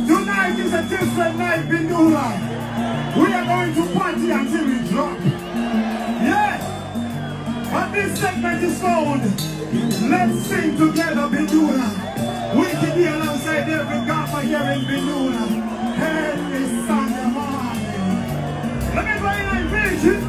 Tonight is a different night, Bindula. We are going to party until we drop. Yes. But this segment is called Let's Sing Together, Bindula. We can be alongside every gaffer here in Bindula. Every Sunday morning. Let me go in and finish it.